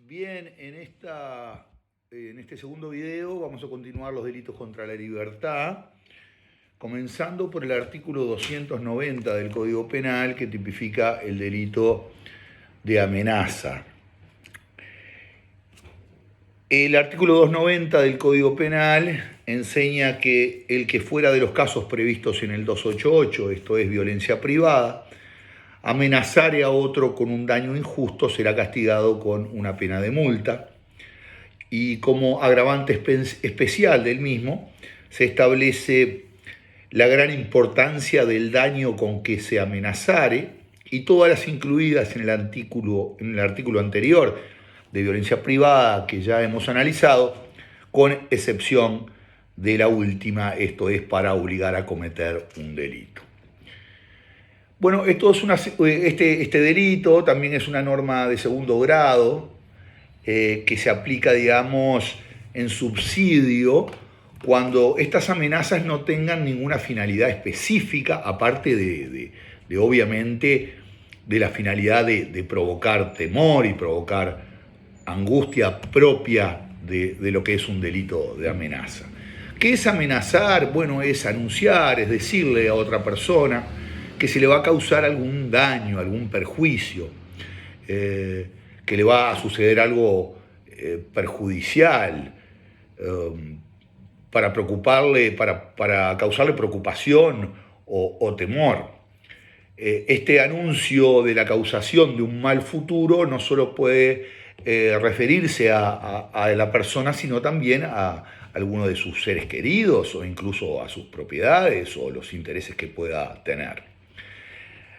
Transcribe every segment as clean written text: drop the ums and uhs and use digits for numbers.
Bien, en este segundo video vamos a continuar los delitos contra la libertad, comenzando por el artículo 290 del Código Penal, que tipifica el delito de amenaza. El artículo 290 del Código Penal enseña que el que fuera de los casos previstos en el 288, esto es violencia privada, amenazare a otro con un daño injusto será castigado con una pena de multa, y como agravante especial del mismo se establece la gran importancia del daño con que se amenazare y todas las incluidas en el artículo anterior de violencia privada que ya hemos analizado, con excepción de la última, esto es para obligar a cometer un delito. Bueno, este delito también es una norma de segundo grado que se aplica, digamos, en subsidio cuando estas amenazas no tengan ninguna finalidad específica, aparte de obviamente, de la finalidad de provocar temor y provocar angustia propia de lo que es un delito de amenaza. ¿Qué es amenazar? Bueno, es anunciar, es decirle a otra persona que se le va a causar algún daño, algún perjuicio, que le va a suceder algo perjudicial, para preocuparle, para causarle preocupación o temor. Este anuncio de la causación de un mal futuro no solo puede referirse a la persona, sino también a alguno de sus seres queridos o incluso a sus propiedades o los intereses que pueda tener.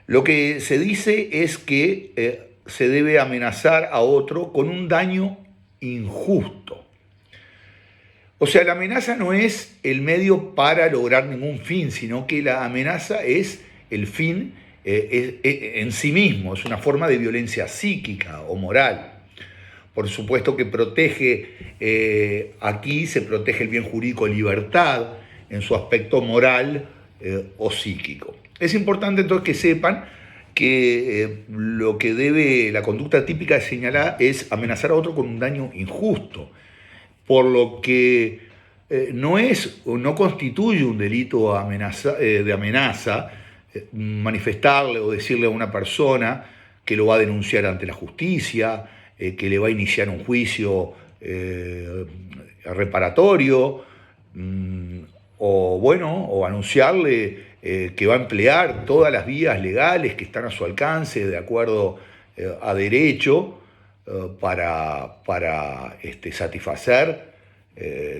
Lo que se dice es que se debe amenazar a otro con un daño injusto. O sea, la amenaza no es el medio para lograr ningún fin, sino que la amenaza es el fin en sí mismo, es una forma de violencia psíquica o moral. Por supuesto que aquí se protege el bien jurídico de libertad en su aspecto moral o psíquico. Es importante entonces que sepan que la conducta típica de señalar es amenazar a otro con un daño injusto, por lo que no constituye un delito de amenaza manifestarle o decirle a una persona que lo va a denunciar ante la justicia, que le va a iniciar un juicio reparatorio, o anunciarle que va a emplear todas las vías legales que están a su alcance de acuerdo a derecho para satisfacer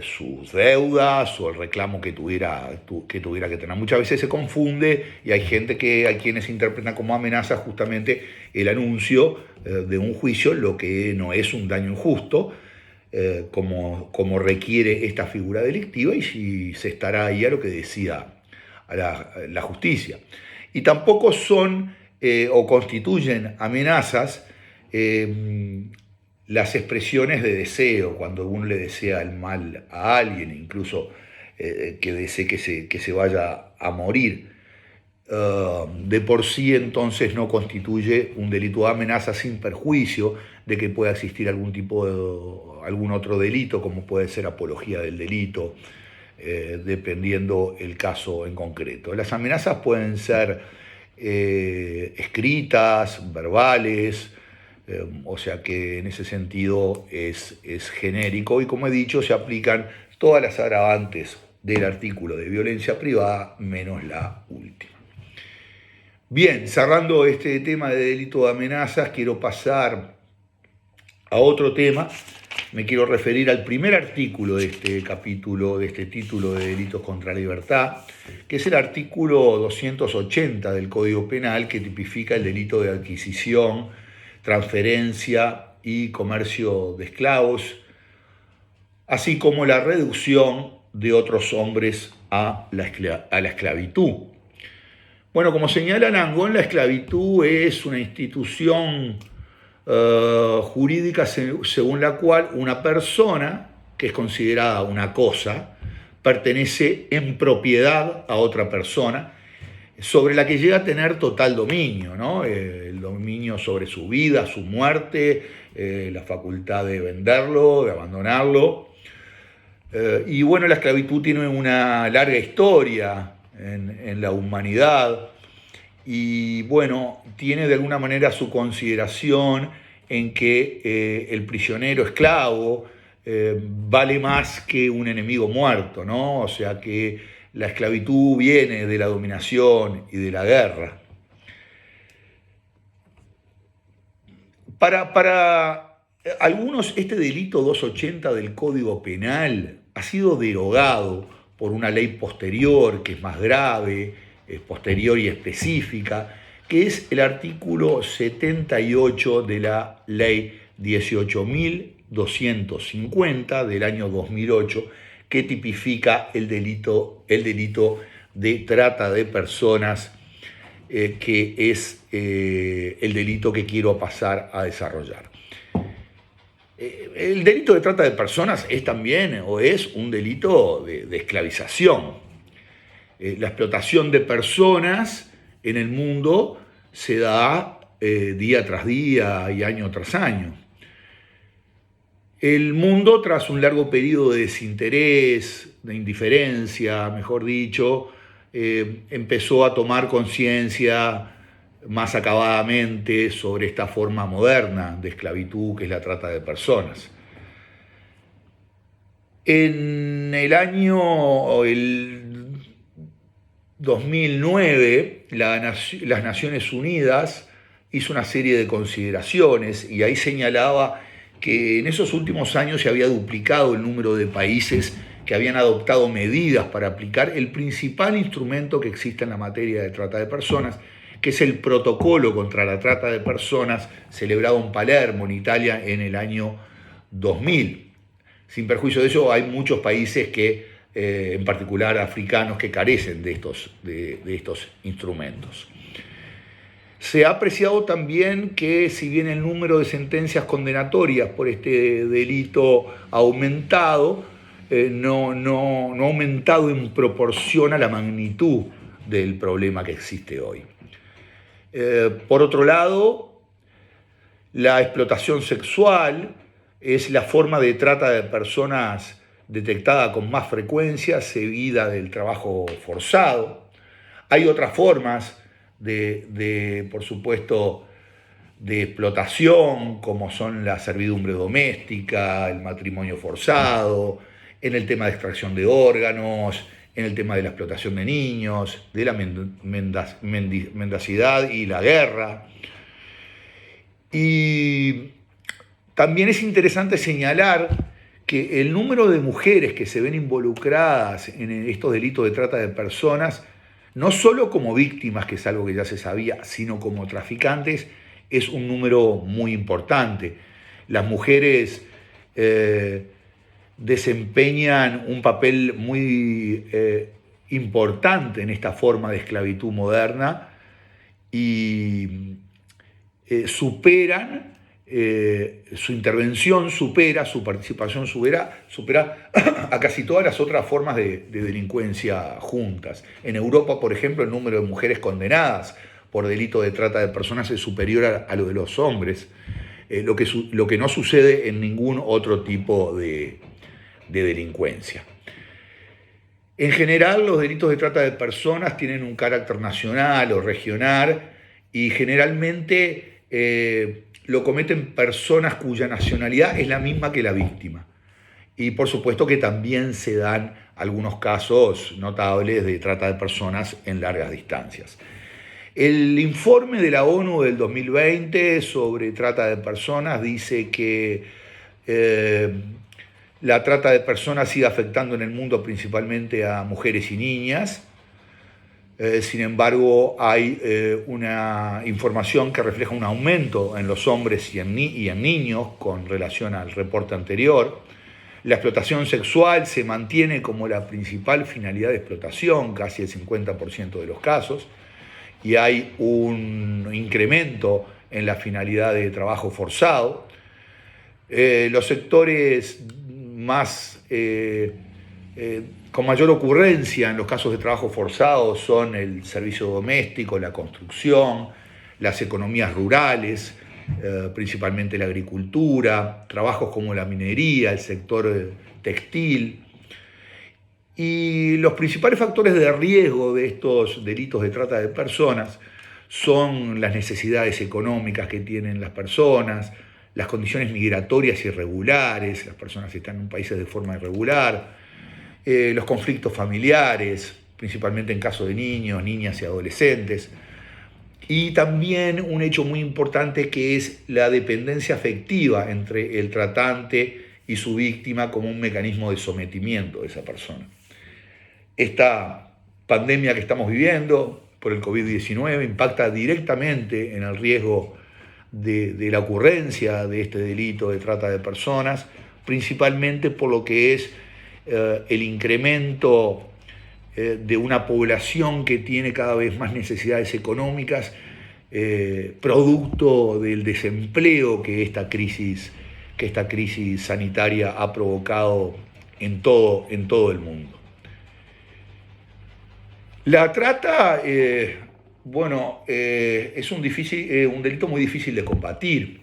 sus deudas o el reclamo que tuviera que tener. Muchas veces se confunde y hay gente a quienes interpretan como amenaza justamente el anuncio de un juicio, lo que no es un daño injusto, como requiere esta figura delictiva, y si se estará ahí a lo que decida a la justicia. Y tampoco son o constituyen amenazas las expresiones de deseo, cuando uno le desea el mal a alguien, incluso que desee que se vaya a morir. De por sí entonces no constituye un delito de amenaza, sin perjuicio de que pueda existir algún otro delito, como puede ser apología del delito, dependiendo el caso en concreto. Las amenazas pueden ser escritas, verbales, o sea que en ese sentido es genérico, y como he dicho, se aplican todas las agravantes del artículo de violencia privada menos la última. Bien, cerrando este tema de delito de amenazas, quiero pasar a otro tema. Me quiero referir al primer artículo de este capítulo, de este título de delitos contra la libertad, que es el artículo 280 del Código Penal, que tipifica el delito de adquisición, transferencia y comercio de esclavos, así como la reducción de otros hombres a la esclavitud. Bueno, como señala Langón, la esclavitud es una institución jurídica según la cual una persona, que es considerada una cosa, pertenece en propiedad a otra persona, sobre la que llega a tener total dominio, ¿no? El dominio sobre su vida, su muerte, la facultad de venderlo, de abandonarlo. Y bueno, la esclavitud tiene una larga historia en la humanidad y bueno, tiene de alguna manera su consideración en que el prisionero esclavo vale más que un enemigo muerto, ¿no? O sea que la esclavitud viene de la dominación y de la guerra. Para algunos, este delito 280 del Código Penal ha sido derogado por una ley posterior, que es más grave, posterior y específica, que es el artículo 78 de la ley 18.250 del año 2008, que tipifica el delito de trata de personas, que es el delito que quiero pasar a desarrollar. El delito de trata de personas es también o es un delito de esclavización. La explotación de personas en el mundo se da día tras día y año tras año. El mundo, tras un largo periodo de desinterés, de indiferencia, mejor dicho, empezó a tomar conciencia más acabadamente sobre esta forma moderna de esclavitud que es la trata de personas. En el 2009, las Naciones Unidas hizo una serie de consideraciones y ahí señalaba que en esos últimos años se había duplicado el número de países que habían adoptado medidas para aplicar el principal instrumento que existe en la materia de trata de personas, que es el Protocolo contra la Trata de Personas, celebrado en Palermo, en Italia, en el año 2000. Sin perjuicio de eso, hay muchos países que, en particular africanos, que carecen de estos instrumentos. Se ha apreciado también que, si bien el número de sentencias condenatorias por este delito ha aumentado, no ha aumentado en proporción a la magnitud del problema que existe hoy. Por otro lado, la explotación sexual es la forma de trata de personas detectada con más frecuencia, seguida del trabajo forzado. Hay otras formas por supuesto, de explotación, como son la servidumbre doméstica, el matrimonio forzado, en el tema de extracción de órganos, en el tema de la explotación de niños, de la mendicidad y la guerra. Y también es interesante señalar que el número de mujeres que se ven involucradas en estos delitos de trata de personas, no solo como víctimas, que es algo que ya se sabía, sino como traficantes, es un número muy importante. Las mujeres desempeñan un papel muy importante en esta forma de esclavitud moderna y su intervención supera, su participación supera a casi todas las otras formas de delincuencia juntas. En Europa, por ejemplo, el número de mujeres condenadas por delito de trata de personas es superior a lo de los hombres, lo que no sucede en ningún otro tipo de delincuencia. En general, los delitos de trata de personas tienen un carácter nacional o regional y generalmente lo cometen personas cuya nacionalidad es la misma que la víctima. Y por supuesto que también se dan algunos casos notables de trata de personas en largas distancias. El informe de la ONU del 2020 sobre trata de personas dice que la trata de personas sigue afectando en el mundo principalmente a mujeres y niñas. Sin embargo, hay una información que refleja un aumento en los hombres y en niños con relación al reporte anterior. La explotación sexual se mantiene como la principal finalidad de explotación, casi el 50% de los casos, y hay un incremento en la finalidad de trabajo forzado. Los sectores más con mayor ocurrencia en los casos de trabajo forzado son el servicio doméstico, la construcción, las economías rurales, principalmente la agricultura, trabajos como la minería, el sector textil. Y los principales factores de riesgo de estos delitos de trata de personas son las necesidades económicas que tienen las personas, las condiciones migratorias irregulares, las personas están en países de forma irregular, los conflictos familiares, principalmente en caso de niños, niñas y adolescentes, y también un hecho muy importante que es la dependencia afectiva entre el tratante y su víctima como un mecanismo de sometimiento de esa persona. Esta pandemia que estamos viviendo por el COVID-19 impacta directamente en el riesgo de la ocurrencia de este delito de trata de personas, principalmente por lo que es el incremento de una población que tiene cada vez más necesidades económicas, producto del desempleo que esta crisis sanitaria ha provocado en todo el mundo. La trata, es un delito muy difícil de combatir.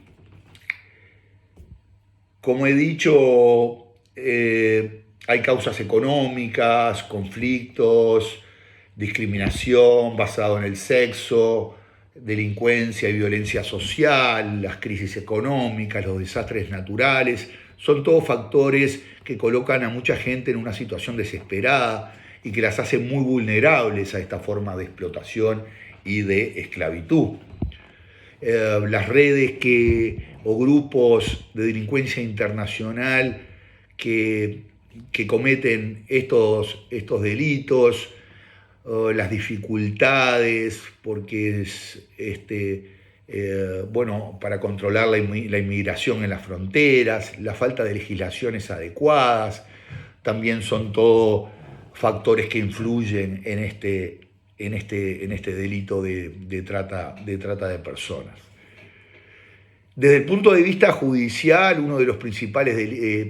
Como he dicho, hay causas económicas, conflictos, discriminación basado en el sexo, delincuencia y violencia social, las crisis económicas, los desastres naturales. Son todos factores que colocan a mucha gente en una situación desesperada y que las hace muy vulnerables a esta forma de explotación y de esclavitud. Las redes o grupos de delincuencia internacional que cometen estos delitos, las dificultades, porque para controlar la inmigración en las fronteras, la falta de legislaciones adecuadas, también son todo factores que influyen en este delito de trata de personas. Desde el punto de vista judicial, uno de los principales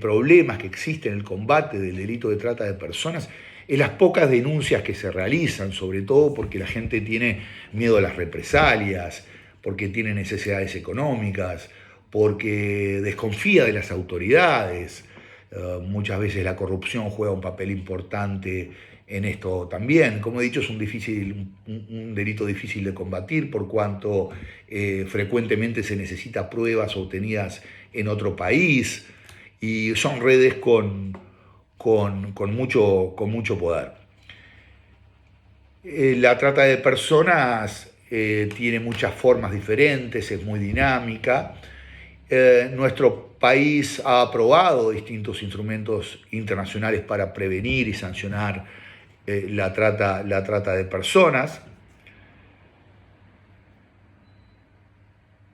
problemas que existen en el combate del delito de trata de personas es las pocas denuncias que se realizan, sobre todo porque la gente tiene miedo a las represalias, porque tiene necesidades económicas, porque desconfía de las autoridades. Muchas veces la corrupción juega un papel importante en esto también. Como he dicho, es un delito difícil de combatir por cuanto frecuentemente se necesita pruebas obtenidas en otro país y son redes con mucho poder. La trata de personas tiene muchas formas diferentes, es muy dinámica. Nuestro país ha aprobado distintos instrumentos internacionales para prevenir y sancionar la trata de personas.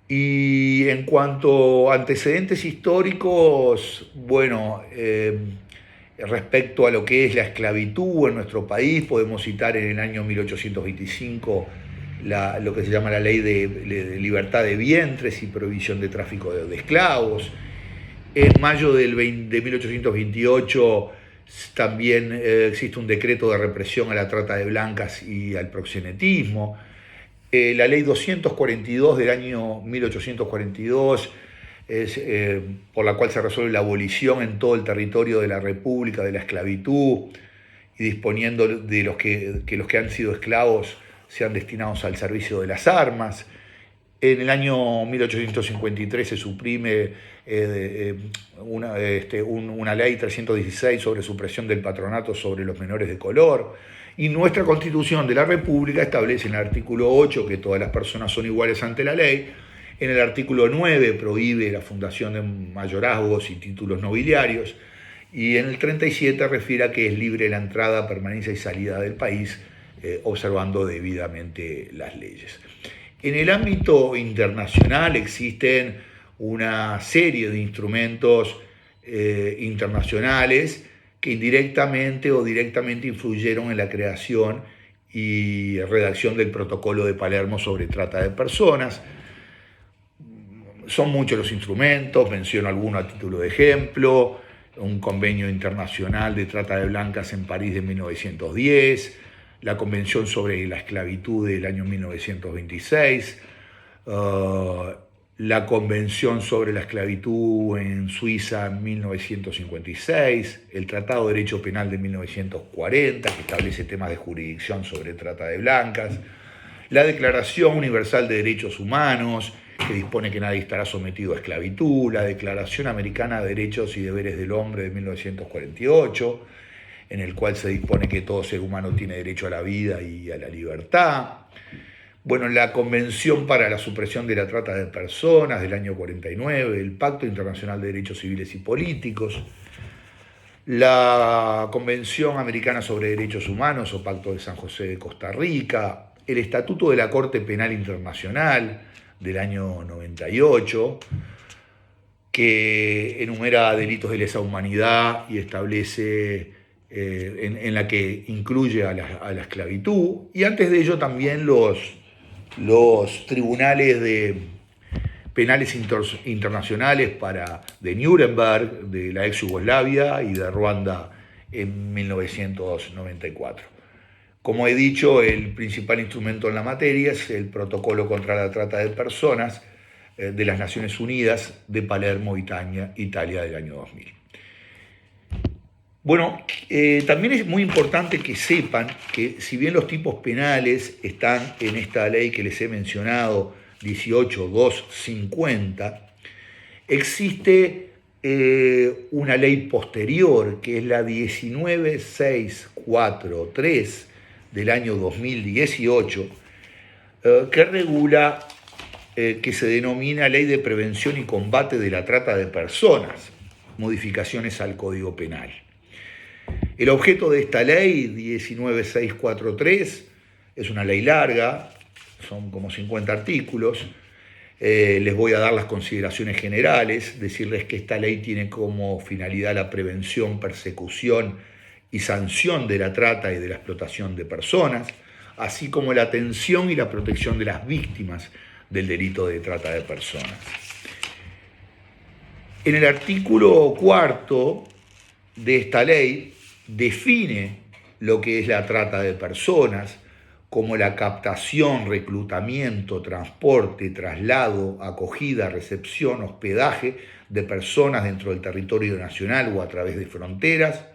Y en cuanto a antecedentes históricos, respecto a lo que es la esclavitud en nuestro país, podemos citar en el año 1825 lo que se llama la Ley de Libertad de Vientres y Prohibición de Tráfico de esclavos. En mayo de 1828 también existe un decreto de represión a la trata de blancas y al proxenetismo. La Ley 242 del año 1842 por la cual se resuelve la abolición en todo el territorio de la República de la esclavitud y disponiendo de que los que han sido esclavos sean destinados al servicio de las armas. En el año 1853 se suprime una ley 316 sobre supresión del patronato sobre los menores de color. Y nuestra Constitución de la República establece en el artículo 8 que todas las personas son iguales ante la ley. En el artículo 9 prohíbe la fundación de mayorazgos y títulos nobiliarios. Y en el 37 refiere a que es libre la entrada, permanencia y salida del país, observando debidamente las leyes. En el ámbito internacional existen una serie de instrumentos internacionales que indirectamente o directamente influyeron en la creación y redacción del Protocolo de Palermo sobre trata de personas. Son muchos los instrumentos, menciono algunos a título de ejemplo. un convenio internacional de trata de blancas en París de 1910, la Convención sobre la Esclavitud del año 1926, la Convención sobre la Esclavitud en Suiza en 1956, el Tratado de Derecho Penal de 1940, que establece temas de jurisdicción sobre trata de blancas, la Declaración Universal de Derechos Humanos, que dispone que nadie estará sometido a esclavitud, la Declaración Americana de Derechos y Deberes del Hombre de 1948, en el cual se dispone que todo ser humano tiene derecho a la vida y a la libertad. Bueno, la Convención para la Supresión de la Trata de Personas del año 49, el Pacto Internacional de Derechos Civiles y Políticos, la Convención Americana sobre Derechos Humanos o Pacto de San José de Costa Rica, el Estatuto de la Corte Penal Internacional del año 98, que enumera delitos de lesa humanidad y establece en la que incluye a la esclavitud, y antes de ello también los tribunales penales internacionales de Nuremberg, de la ex Yugoslavia y de Ruanda en 1994. Como he dicho, el principal instrumento en la materia es el Protocolo contra la Trata de Personas de las Naciones Unidas de Palermo, Italia del año 2000. Bueno, también es muy importante que sepan que si bien los tipos penales están en esta ley que les he mencionado, 18.250, existe una ley posterior, que es la 19.643 del año 2018, que regula, que se denomina Ley de Prevención y Combate de la Trata de Personas, modificaciones al Código Penal. El objeto de esta ley, 19.643, es una ley larga, son como 50 artículos. Les voy a dar las consideraciones generales, decirles que esta ley tiene como finalidad la prevención, persecución y sanción de la trata y de la explotación de personas, así como la atención y la protección de las víctimas del delito de trata de personas. En el artículo 4 de esta ley define lo que es la trata de personas como la captación, reclutamiento, transporte, traslado, acogida, recepción, hospedaje de personas dentro del territorio nacional o a través de fronteras,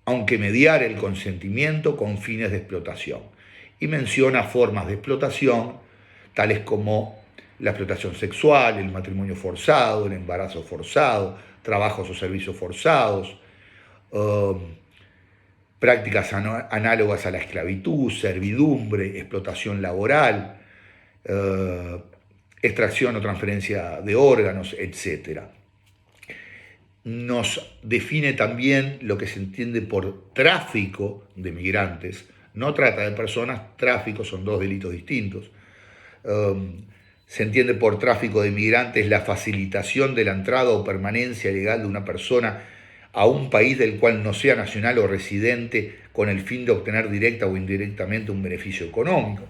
aunque mediar el consentimiento con fines de explotación. Y menciona formas de explotación, tales como la explotación sexual, el matrimonio forzado, el embarazo forzado, trabajos o servicios forzados, prácticas análogas a la esclavitud, servidumbre, explotación laboral, extracción o transferencia de órganos, etc. Nos define también lo que se entiende por tráfico de migrantes, no trata de personas, tráfico, son dos delitos distintos. Se entiende por tráfico de migrantes la facilitación de la entrada o permanencia legal de una persona a un país del cual no sea nacional o residente con el fin de obtener directa o indirectamente un beneficio económico.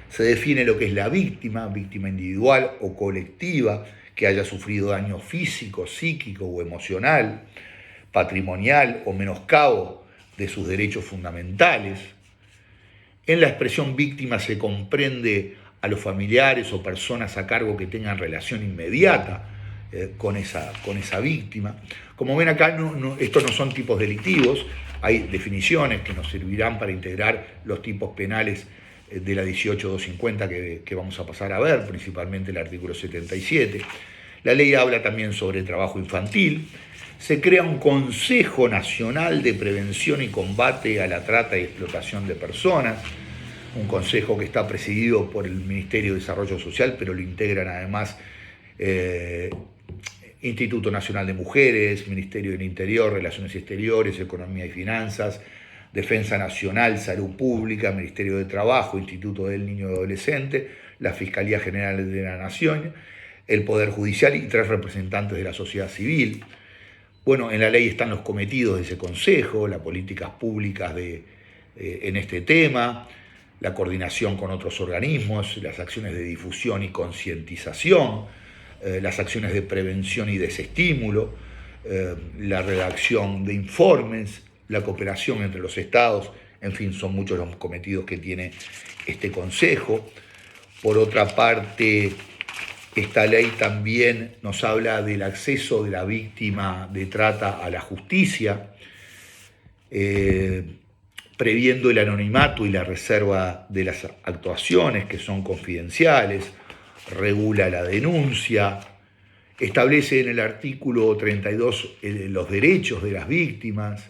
Se define lo que es la víctima individual o colectiva que haya sufrido daño físico, psíquico o emocional, patrimonial o menoscabo de sus derechos fundamentales. En la expresión víctima se comprende a los familiares o personas a cargo que tengan relación inmediata con esa víctima. Como ven acá, estos no son tipos delictivos, hay definiciones que nos servirán para integrar los tipos penales de la 18.250 que vamos a pasar a ver, principalmente el artículo 77. La ley habla también sobre trabajo infantil. Se crea un Consejo Nacional de Prevención y Combate a la Trata y Explotación de Personas, un consejo que está presidido por el Ministerio de Desarrollo Social, pero lo integran además Instituto Nacional de Mujeres, Ministerio del Interior, Relaciones Exteriores, Economía y Finanzas, Defensa Nacional, Salud Pública, Ministerio de Trabajo, Instituto del Niño y Adolescente, la Fiscalía General de la Nación, el Poder Judicial y 3 representantes de la sociedad civil. Bueno, en la ley están los cometidos de ese consejo, las políticas públicas en este tema, la coordinación con otros organismos, las acciones de difusión y concientización, las acciones de prevención y desestímulo, la redacción de informes, la cooperación entre los estados, en fin, son muchos los cometidos que tiene este Consejo. Por otra parte, esta ley también nos habla del acceso de la víctima de trata a la justicia, previendo el anonimato y la reserva de las actuaciones que son confidenciales, regula la denuncia, establece en el artículo 32 los derechos de las víctimas.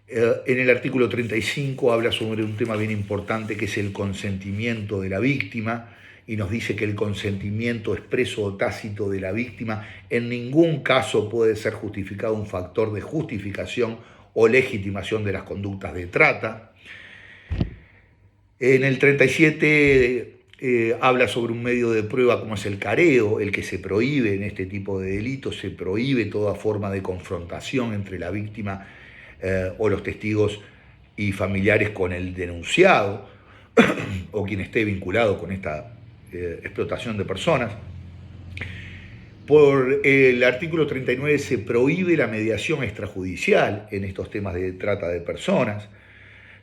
En el artículo 35 habla sobre un tema bien importante que es el consentimiento de la víctima y nos dice que el consentimiento expreso o tácito de la víctima en ningún caso puede ser justificado un factor de justificación o legitimación de las conductas de trata. En el 37 habla sobre un medio de prueba como es el careo, el que se prohíbe en este tipo de delitos, se prohíbe toda forma de confrontación entre la víctima o los testigos y familiares con el denunciado o quien esté vinculado con esta explotación de personas. Por el artículo 39 se prohíbe la mediación extrajudicial en estos temas de trata de personas.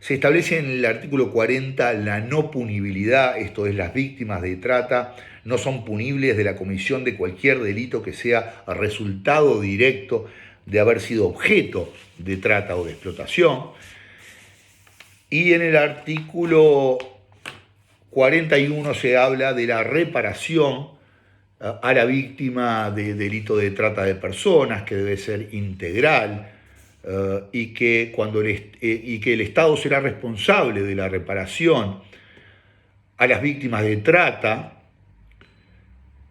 Se establece en el artículo 40 la no punibilidad, esto es, las víctimas de trata no son punibles de la comisión de cualquier delito que sea resultado directo de haber sido objeto de trata o de explotación. Y en el artículo 41 se habla de la reparación a la víctima de delito de trata de personas, que debe ser integral, y que el Estado será responsable de la reparación a las víctimas de trata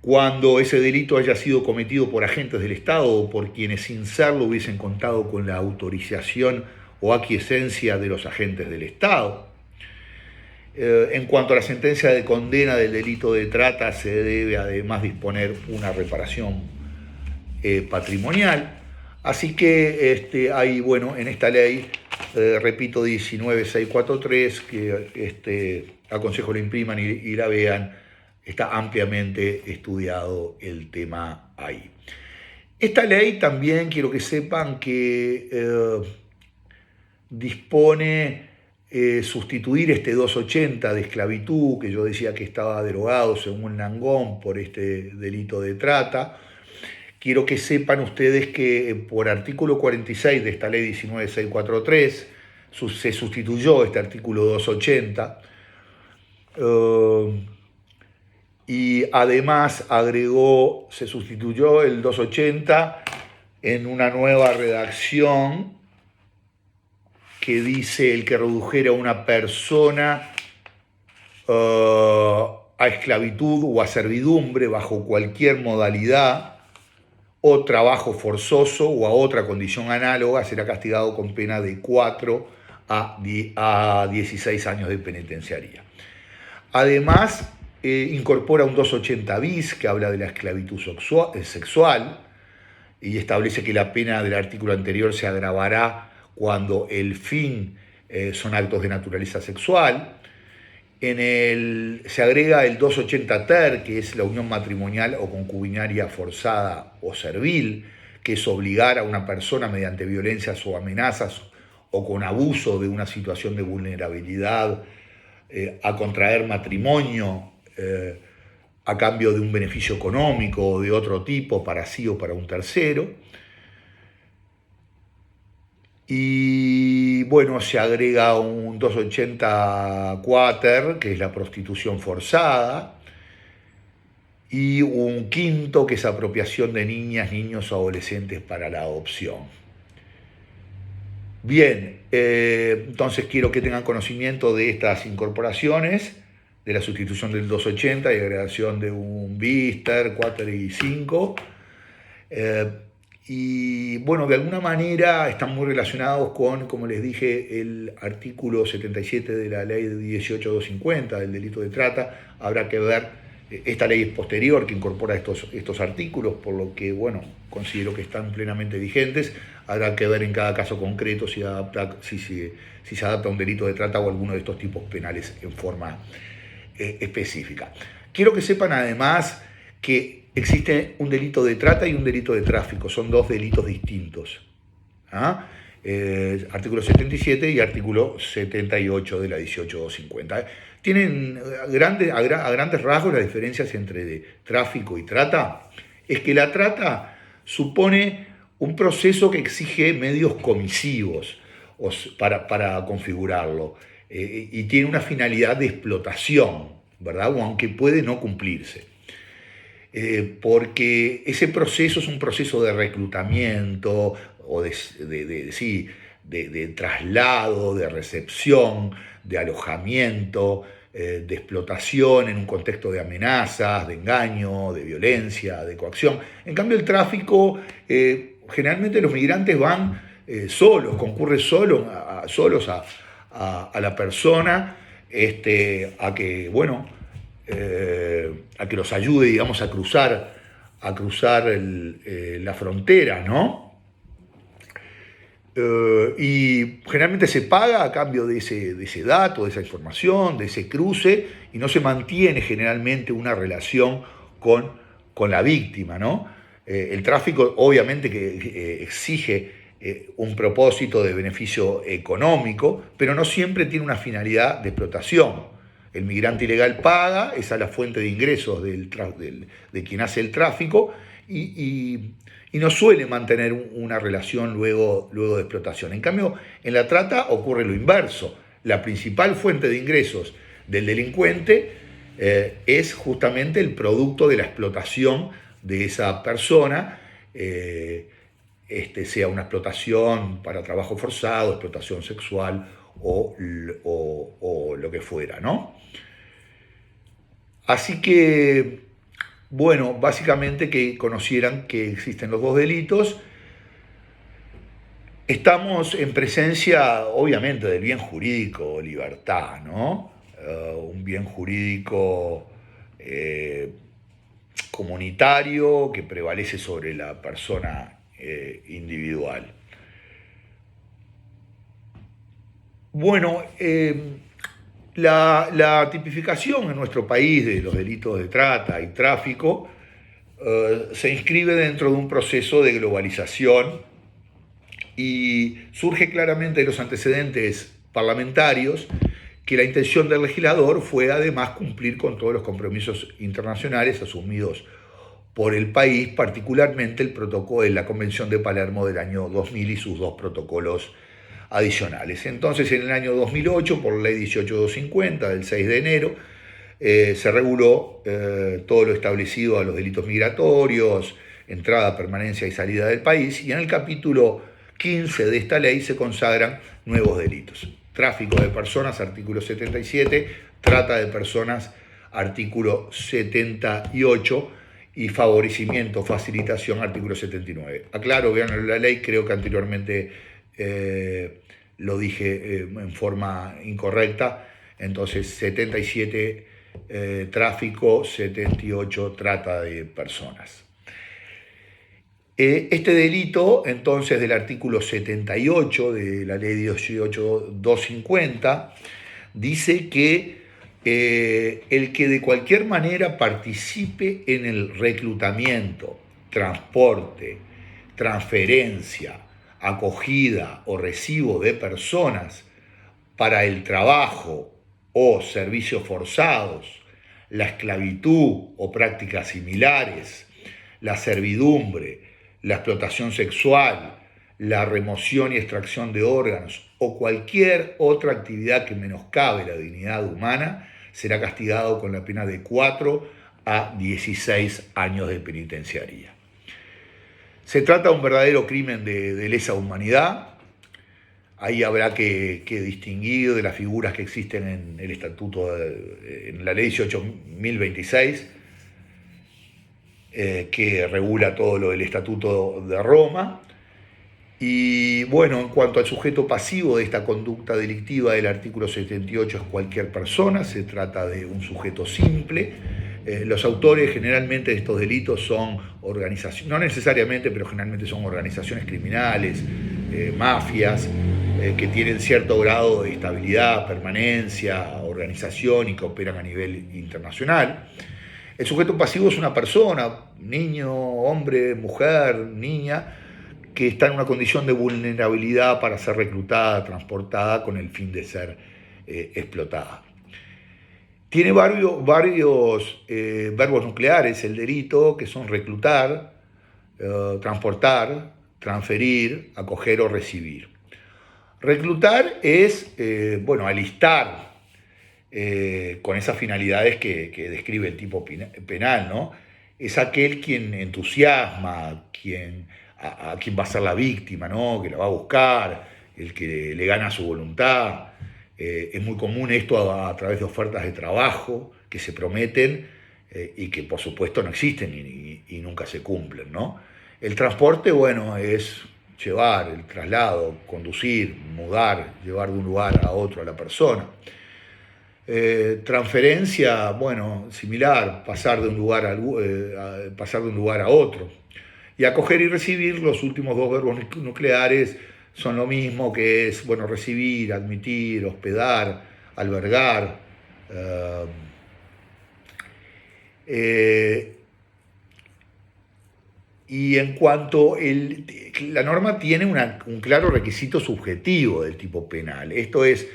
cuando ese delito haya sido cometido por agentes del Estado o por quienes sin serlo hubiesen contado con la autorización o aquiescencia de los agentes del Estado. En cuanto a la sentencia de condena del delito de trata, se debe además disponer una reparación patrimonial. Así que hay, bueno, en esta ley, repito, 19643, que aconsejo la impriman y la vean, está ampliamente estudiado el tema ahí. Esta ley también quiero que sepan que dispone sustituir este 280 de esclavitud, que yo decía que estaba derogado según Langón por este delito de trata. Quiero que sepan ustedes que por artículo 46 de esta ley 19643 se sustituyó este artículo 280 y además se sustituyó el 280 en una nueva redacción que dice: el que redujera a una persona a esclavitud o a servidumbre bajo cualquier modalidad o trabajo forzoso o a otra condición análoga será castigado con pena de 4 a 16 años de penitenciaría. Además, incorpora un 280 bis que habla de la esclavitud sexual y establece que la pena del artículo anterior se agravará cuando el fin son actos de naturaleza sexual. Se agrega el 280 ter, que es la unión matrimonial o concubinaria forzada o servil, que es obligar a una persona mediante violencias o amenazas o con abuso de una situación de vulnerabilidad a contraer matrimonio a cambio de un beneficio económico o de otro tipo para sí o para un tercero. Y bueno, se agrega un 280 quater, que es la prostitución forzada, y un quinto, que es apropiación de niñas, niños o adolescentes para la adopción. Bien, entonces quiero que tengan conocimiento de estas incorporaciones, de la sustitución del 280 y agregación de un bister, quater y 5. Y bueno, de alguna manera están muy relacionados con, como les dije, el artículo 77 de la ley 18250 del delito de trata. Habrá que ver, esta ley es posterior que incorpora estos artículos, por lo que, bueno, considero que están plenamente vigentes. Habrá que ver en cada caso concreto si se adapta a un delito de trata o alguno de estos tipos penales en forma específica. Quiero que sepan además que existe un delito de trata y un delito de tráfico, son dos delitos distintos. Artículo 77 y artículo 78 de la 18250. Tienen a grandes rasgos las diferencias entre tráfico y trata. Es que la trata supone un proceso que exige medios comisivos para configurarlo y tiene una finalidad de explotación, ¿verdad? O aunque puede no cumplirse. Porque ese proceso es un proceso de reclutamiento o de traslado, de recepción, de alojamiento, de explotación en un contexto de amenazas, de engaño, de violencia, de coacción. En cambio, el tráfico, generalmente los migrantes van solos, concurren solos a la persona, a que, bueno, a que los ayude, digamos, a cruzar la frontera, ¿no? Y generalmente se paga a cambio de ese dato, de esa información, de ese cruce, y no se mantiene generalmente una relación con la víctima, ¿no? El tráfico obviamente que exige un propósito de beneficio económico, pero no siempre tiene una finalidad de explotación. El migrante ilegal paga, esa es la fuente de ingresos de quien hace el tráfico, y no suele mantener una relación luego de explotación. En cambio, en la trata ocurre lo inverso. La principal fuente de ingresos del delincuente es justamente el producto de la explotación de esa persona, sea una explotación para trabajo forzado, explotación sexual o lo que fuera, ¿no? Así que, bueno, básicamente que conocieran que existen los dos delitos. Estamos en presencia, obviamente, del bien jurídico, libertad, ¿no? Un bien jurídico comunitario que prevalece sobre la persona individual. Bueno, la tipificación en nuestro país de los delitos de trata y tráfico se inscribe dentro de un proceso de globalización y surge claramente de los antecedentes parlamentarios que la intención del legislador fue además cumplir con todos los compromisos internacionales asumidos por el país, particularmente el protocolo de la Convención de Palermo del año 2000 y sus dos protocolos adicionales. Entonces, en el año 2008, por la ley 18250 del 6 de enero, se reguló todo lo establecido a los delitos migratorios, entrada, permanencia y salida del país, y en el capítulo 15 de esta ley se consagran nuevos delitos. Tráfico de personas, artículo 77, trata de personas, artículo 78, y favorecimiento, facilitación, artículo 79. Aclaro, vean la ley, creo que anteriormente lo dije en forma incorrecta. Entonces 77 tráfico, 78 trata de personas. Este delito, entonces, del artículo 78 de la ley 18250, dice que el que de cualquier manera participe en el reclutamiento, transporte, transferencia, acogida o recibo de personas para el trabajo o servicios forzados, la esclavitud o prácticas similares, la servidumbre, la explotación sexual, la remoción y extracción de órganos o cualquier otra actividad que menoscabe la dignidad humana, será castigado con la pena de 4 a 16 años de penitenciaría. Se trata de un verdadero crimen de lesa humanidad. Ahí habrá que distinguir de las figuras que existen en el estatuto, en la ley 18.026, que regula todo lo del Estatuto de Roma. Y bueno, en cuanto al sujeto pasivo de esta conducta delictiva del artículo 78 es cualquier persona, se trata de un sujeto simple. Los autores generalmente de estos delitos son organizaciones, no necesariamente, pero generalmente son organizaciones criminales, mafias, que tienen cierto grado de estabilidad, permanencia, organización y que operan a nivel internacional. El sujeto pasivo es una persona, niño, hombre, mujer, niña, que está en una condición de vulnerabilidad para ser reclutada, transportada con el fin de ser explotada. Tiene varios verbos nucleares el delito, que son reclutar, transportar, transferir, acoger o recibir. Reclutar es, alistar con esas finalidades que describe el tipo penal, ¿no? Es aquel quien entusiasma, a quien va a ser la víctima, ¿no? Que la va a buscar, el que le gana su voluntad. Es muy común esto a través de ofertas de trabajo que se prometen y que por supuesto no existen y nunca se cumplen, ¿no? El transporte, bueno, es llevar, el traslado, conducir, mudar, llevar de un lugar a otro a la persona. Transferencia, bueno, similar, pasar de un lugar a otro. Y acoger y recibir, los últimos dos verbos nucleares son lo mismo, que es, bueno, recibir, admitir, hospedar, albergar. Y en cuanto la norma tiene un claro requisito subjetivo del tipo penal, esto es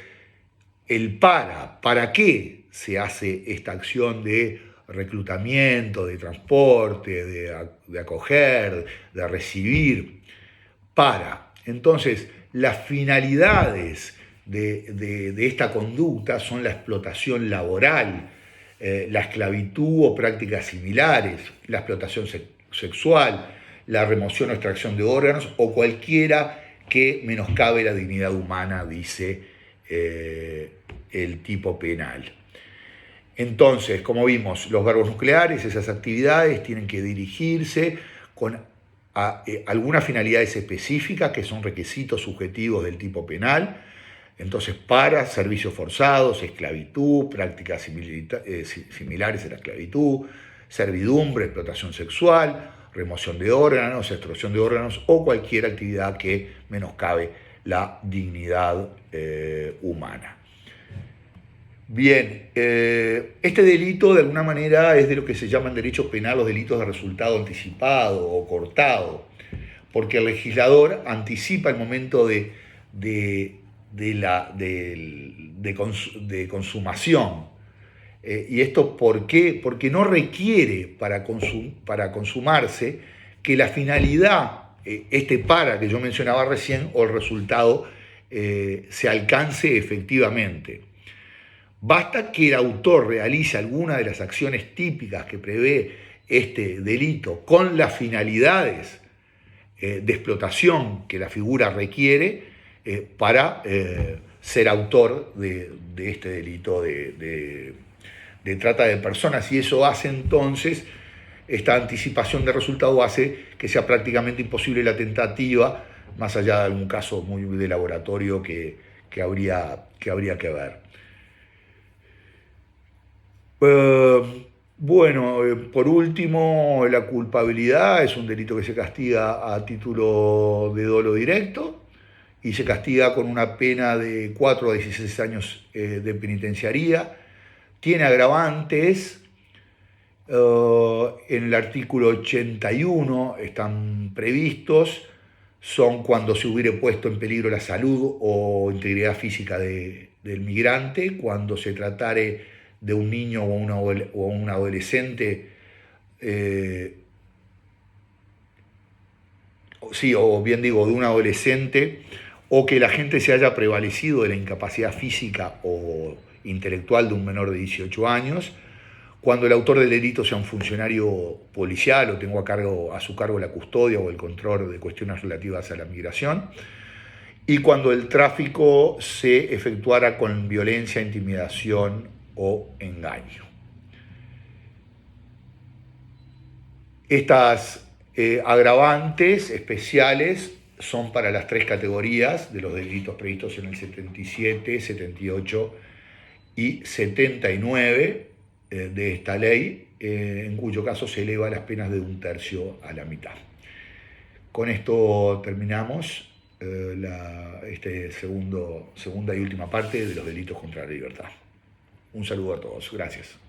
el para qué se hace esta acción de reclutamiento, de transporte, de acoger, de recibir, para. Entonces, las finalidades de esta conducta son la explotación laboral, la esclavitud o prácticas similares, la explotación sexual, la remoción o extracción de órganos o cualquiera que menoscabe la dignidad humana, dice el tipo penal. Entonces, como vimos, los verbos nucleares, esas actividades tienen que dirigirse con algunas finalidades específicas que son requisitos subjetivos del tipo penal. Entonces, para servicios forzados, esclavitud, prácticas similares a la esclavitud, servidumbre, explotación sexual, remoción de órganos, extracción de órganos o cualquier actividad que menoscabe la dignidad humana. Bien, este delito de alguna manera es de lo que se llama en derecho penal los delitos de resultado anticipado o cortado, porque el legislador anticipa el momento de consumación. ¿Y esto por qué? Porque no requiere para consumarse que la finalidad, que yo mencionaba recién, o el resultado se alcance efectivamente. Basta que el autor realice alguna de las acciones típicas que prevé este delito con las finalidades de explotación que la figura requiere para ser autor de este delito de trata de personas, y eso hace entonces, esta anticipación de resultado hace que sea prácticamente imposible la tentativa, más allá de algún caso muy de laboratorio que habría que ver. Por último, la culpabilidad es un delito que se castiga a título de dolo directo y se castiga con una pena de 4 a 16 años de penitenciaría. Tiene agravantes, en el artículo 81 están previstos, son cuando se hubiere puesto en peligro la salud o integridad física del migrante, cuando se tratare de un niño o un adolescente, o bien digo, de un adolescente, o que el agente se haya prevalecido de la incapacidad física o intelectual de un menor de 18 años, cuando el autor del delito sea un funcionario policial o tenga a su cargo la custodia o el control de cuestiones relativas a la migración, y cuando el tráfico se efectuara con violencia, intimidación o engaño. Estas agravantes especiales son para las tres categorías de los delitos previstos en el 77, 78 y 79 de esta ley, en cuyo caso se eleva las penas de 1/3 a la mitad. Con esto terminamos segunda y última parte de los delitos contra la libertad. Un saludo a todos. Gracias.